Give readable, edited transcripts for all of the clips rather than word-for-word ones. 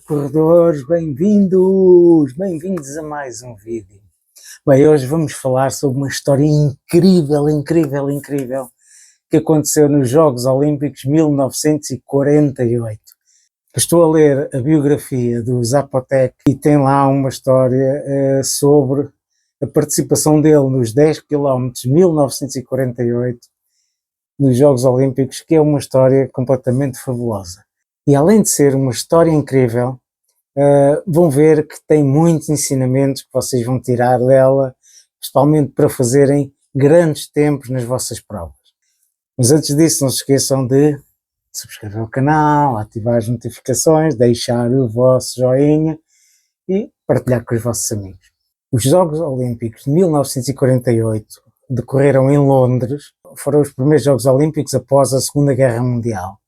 corredores, bem-vindos a mais um vídeo. Bem, hoje vamos falar sobre uma história incrível que aconteceu nos Jogos Olímpicos 1948. Estou a ler a biografia do Zapotec e tem lá uma história sobre a participação dele nos 10 km de 1948 nos Jogos Olímpicos, que é uma história completamente fabulosa. E além de ser uma história incrível, vão ver que tem muitos ensinamentos que vocês vão tirar dela, principalmente para fazerem grandes tempos nas vossas provas. Mas antes disso, não se esqueçam de subscrever o canal, ativar as notificações, deixar o vosso joinha e partilhar com os vossos amigos. Os Jogos Olímpicos de 1948 decorreram em Londres, foram os primeiros Jogos Olímpicos após a Segunda Guerra Mundial.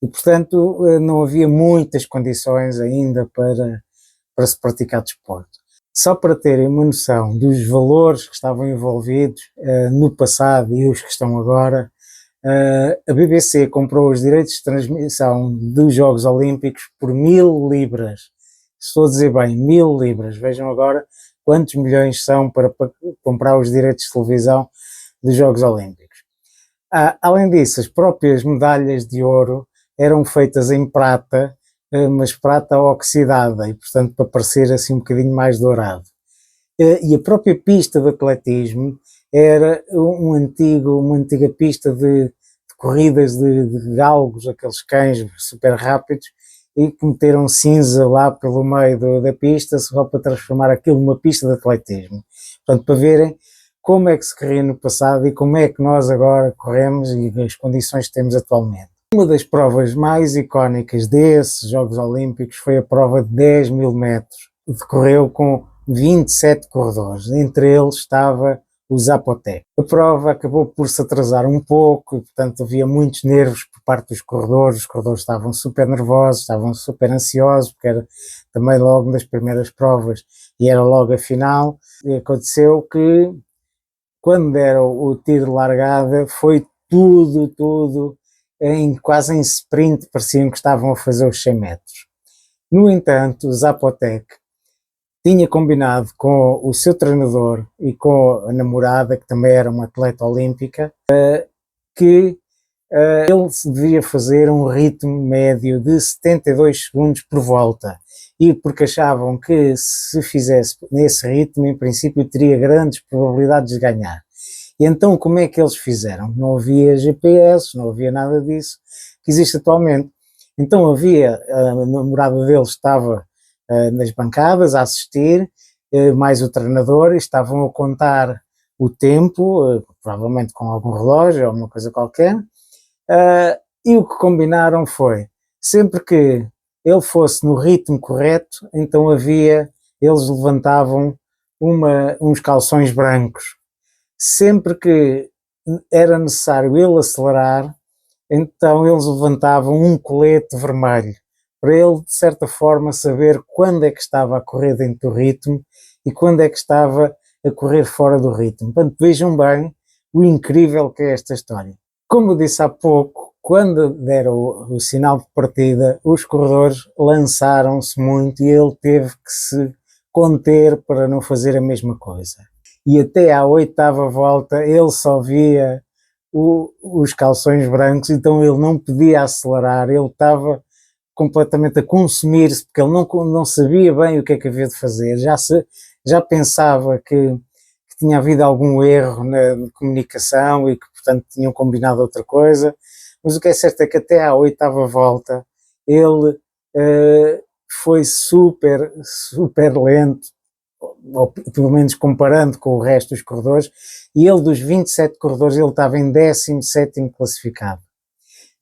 E, portanto, não havia muitas condições ainda para se praticar desporto. Só para terem uma noção dos valores que estavam envolvidos no passado e os que estão agora, a BBC comprou os direitos de transmissão dos Jogos Olímpicos por 1000 libras. Estou a dizer bem, 1000 libras. Vejam agora quantos milhões são para comprar os direitos de televisão dos Jogos Olímpicos. Além disso, as próprias medalhas de ouro eram feitas em prata, mas prata oxidada, e portanto para parecer assim um bocadinho mais dourado. E a própria pista de atletismo era uma antiga pista de corridas de galgos, aqueles cães super rápidos, e que meteram cinza lá pelo meio da pista só para transformar aquilo numa pista de atletismo. Portanto, para verem como é que se corria no passado e como é que nós agora corremos e as condições que temos atualmente. Uma das provas mais icónicas desses Jogos Olímpicos foi a prova de 10.000 metros. Decorreu com 27 corredores, entre eles estava o Zapotec. A prova acabou por se atrasar um pouco, portanto havia muitos nervos por parte dos corredores, os corredores estavam super nervosos, estavam super ansiosos, porque era também logo das primeiras provas e era logo a final. E aconteceu que quando deram o tiro de largada foi tudo quase em sprint, pareciam que estavam a fazer os 100 metros. No entanto, o Zapotec tinha combinado com o seu treinador e com a namorada, que também era uma atleta olímpica, que ele devia fazer um ritmo médio de 72 segundos por volta, e porque achavam que se fizesse nesse ritmo, em princípio teria grandes probabilidades de ganhar. E então como é que eles fizeram? Não havia GPS, não havia nada disso que existe atualmente. Então a namorada deles estava nas bancadas a assistir, mais o treinador, e estavam a contar o tempo, provavelmente com algum relógio ou uma coisa qualquer, e o que combinaram foi, sempre que ele fosse no ritmo correto, então eles levantavam uns calções brancos. Sempre que era necessário ele acelerar, então eles levantavam um colete vermelho, para ele, de certa forma, saber quando é que estava a correr dentro do ritmo e quando é que estava a correr fora do ritmo. Portanto, vejam bem o incrível que é esta história. Como eu disse há pouco, quando deram o sinal de partida, os corredores lançaram-se muito e ele teve que se conter para não fazer a mesma coisa. E até à 8ª volta ele só via os calções brancos, então ele não podia acelerar, ele estava completamente a consumir-se, porque ele não sabia bem o que é que havia de fazer, já pensava que tinha havido algum erro na comunicação e que, portanto, tinham combinado outra coisa, mas o que é certo é que até à 8ª volta ele foi super lento, ou pelo menos comparando com o resto dos corredores, e ele dos 27 corredores ele estava em 17º classificado.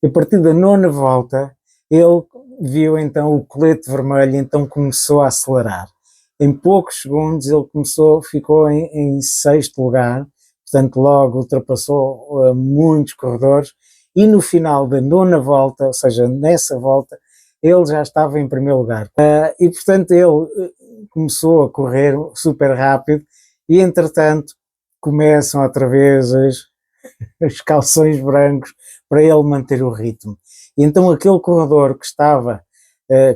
E a partir da 9ª volta ele viu então o colete vermelho e então começou a acelerar. Em poucos segundos ele ficou em 6º lugar, portanto logo ultrapassou muitos corredores, e no final da 9ª volta, ou seja, nessa volta, ele já estava em primeiro lugar. E portanto ele começou a correr super rápido e entretanto começam outra vez os calções brancos para ele manter o ritmo. E então aquele corredor que estava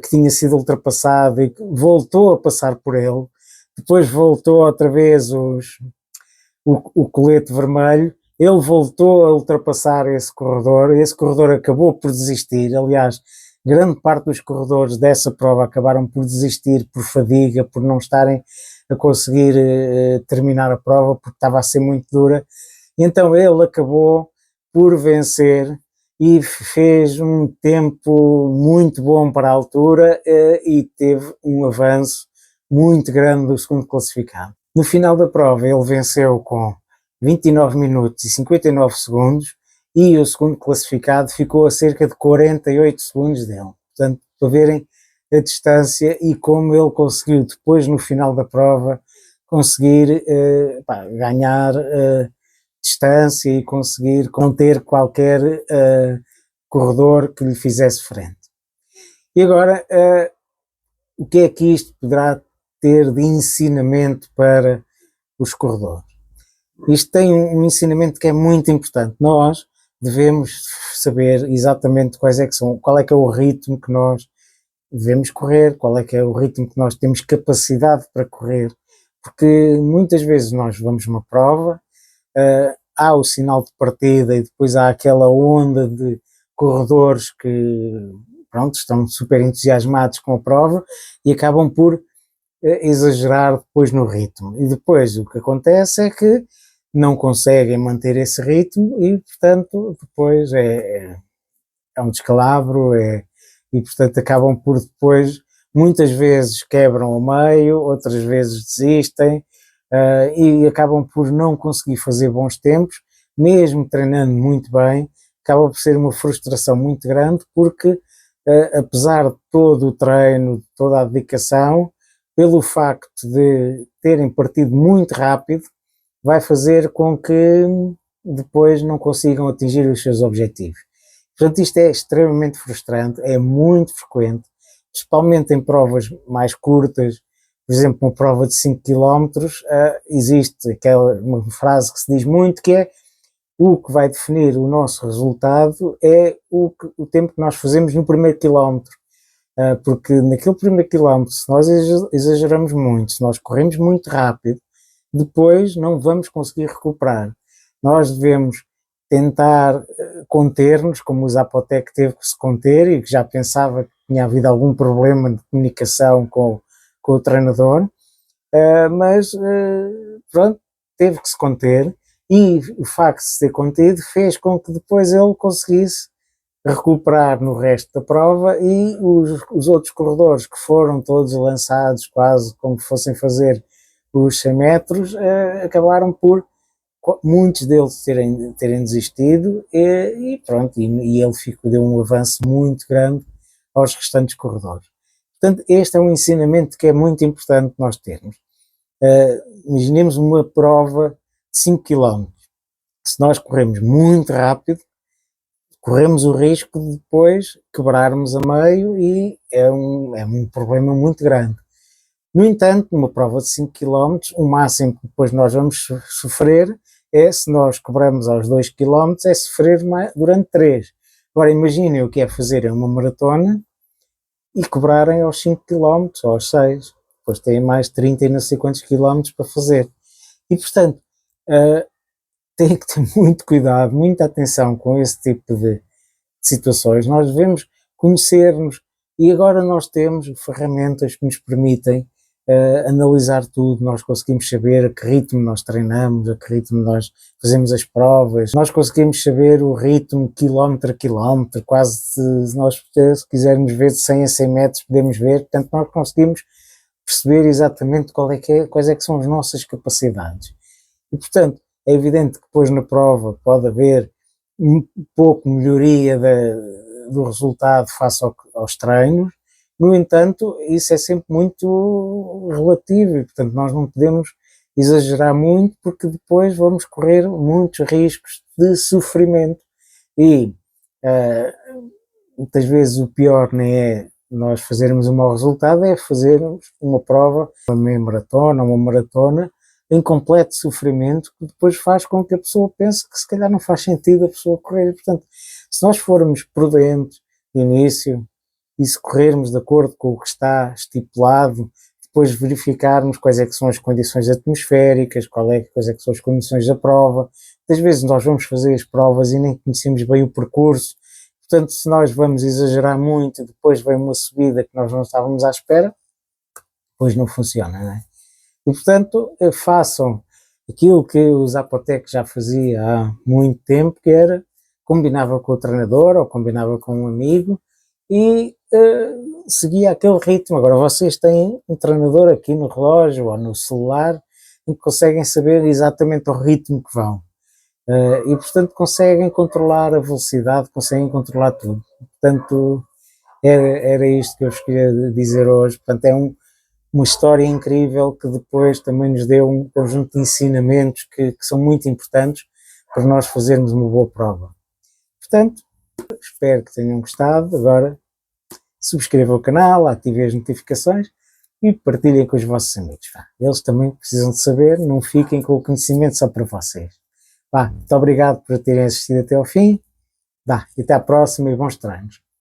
que tinha sido ultrapassado e voltou a passar por ele, depois voltou outra vez o colete vermelho, ele voltou a ultrapassar esse corredor acabou por desistir. Aliás, grande parte dos corredores dessa prova acabaram por desistir por fadiga, por não estarem a conseguir terminar a prova, porque estava a ser muito dura. E então ele acabou por vencer e fez um tempo muito bom para a altura e teve um avanço muito grande do segundo classificado. No final da prova ele venceu com 29 minutos e 59 segundos e o segundo classificado ficou a cerca de 48 segundos dele. Portanto, para verem a distância e como ele conseguiu depois no final da prova conseguir ganhar distância e conseguir não ter qualquer corredor que lhe fizesse frente. E agora, o que é que isto poderá ter de ensinamento para os corredores? Isto tem um ensinamento que é muito importante. Nós devemos saber exatamente qual é que é o ritmo que nós devemos correr, qual é que é o ritmo que nós temos capacidade para correr, porque muitas vezes nós vamos uma prova, há o sinal de partida e depois há aquela onda de corredores que, pronto, estão super entusiasmados com a prova e acabam por exagerar depois no ritmo. E depois o que acontece é que não conseguem manter esse ritmo e, portanto, depois é um descalabro e, portanto, acabam por depois, muitas vezes quebram ao meio, outras vezes desistem e acabam por não conseguir fazer bons tempos, mesmo treinando muito bem, acaba por ser uma frustração muito grande porque, apesar de todo o treino, de toda a dedicação, pelo facto de terem partido muito rápido, vai fazer com que depois não consigam atingir os seus objetivos. Portanto, isto é extremamente frustrante, é muito frequente, principalmente em provas mais curtas. Por exemplo, uma prova de 5 km, existe uma frase que se diz muito que é: o que vai definir o nosso resultado é o tempo que nós fazemos no primeiro quilómetro. Porque naquele primeiro quilómetro, se nós exageramos muito, se nós corremos muito rápido, depois não vamos conseguir recuperar. Nós devemos tentar conter-nos, como o Zapotec teve que se conter e que já pensava que tinha havido algum problema de comunicação com o treinador, mas pronto, teve que se conter e o facto de se ter contido fez com que depois ele conseguisse recuperar no resto da prova e os outros corredores que foram todos lançados quase como fossem fazer os 100 metros, acabaram por muitos deles terem desistido e pronto, e ele deu um avanço muito grande aos restantes corredores. Portanto, este é um ensinamento que é muito importante nós termos. Imaginemos uma prova de 5 km. Se nós corremos muito rápido, corremos o risco de depois quebrarmos a meio e é um problema muito grande. No entanto, numa prova de 5 km, o máximo que depois nós vamos sofrer é, se nós quebramos aos 2 km, é sofrer durante 3. Agora imaginem o que é fazer uma maratona e quebrarem aos 5 km ou aos 6. Depois têm mais 30 e não sei quantos quilómetros para fazer. E, portanto, tem que ter muito cuidado, muita atenção com esse tipo de situações. Nós devemos conhecer-nos e agora nós temos ferramentas que nos permitem analisar tudo. Nós conseguimos saber a que ritmo nós treinamos, a que ritmo nós fazemos as provas, nós conseguimos saber o ritmo quilómetro a quilómetro, quase se nós se quisermos ver de 100 a 100 metros podemos ver, portanto nós conseguimos perceber exatamente quais é que são as nossas capacidades. E portanto é evidente que depois na prova pode haver um pouco melhoria do resultado face aos treinos. No entanto, isso é sempre muito relativo e, portanto, nós não podemos exagerar muito porque depois vamos correr muitos riscos de sofrimento e muitas vezes o pior nem é nós fazermos um mau resultado, é fazermos uma prova, uma meia maratona, uma maratona, em completo sofrimento, que depois faz com que a pessoa pense que se calhar não faz sentido a pessoa correr. Portanto, se nós formos prudentes de início, e se corrermos de acordo com o que está estipulado, depois verificarmos quais é que são as condições atmosféricas, quais é que são as condições da prova. Às vezes nós vamos fazer as provas e nem conhecemos bem o percurso, portanto, se nós vamos exagerar muito e depois vem uma subida que nós não estávamos à espera, depois não funciona, não é? E, portanto, façam aquilo que o Zapotec já fazia há muito tempo, que era, combinava com o treinador ou combinava com um amigo e seguia aquele ritmo. Agora vocês têm um treinador aqui no relógio ou no celular em que conseguem saber exatamente o ritmo que vão. E, portanto, conseguem controlar a velocidade, conseguem controlar tudo. Portanto, era isto que eu vos queria dizer hoje. Portanto, é uma história incrível que depois também nos deu um conjunto de ensinamentos que são muito importantes para nós fazermos uma boa prova. Portanto, espero que tenham gostado. Agora, subscrevam o canal, ativem as notificações e partilhem com os vossos amigos. Eles também precisam de saber, não fiquem com o conhecimento só para vocês. Muito obrigado por terem assistido até ao fim. E até à próxima e bons treinos.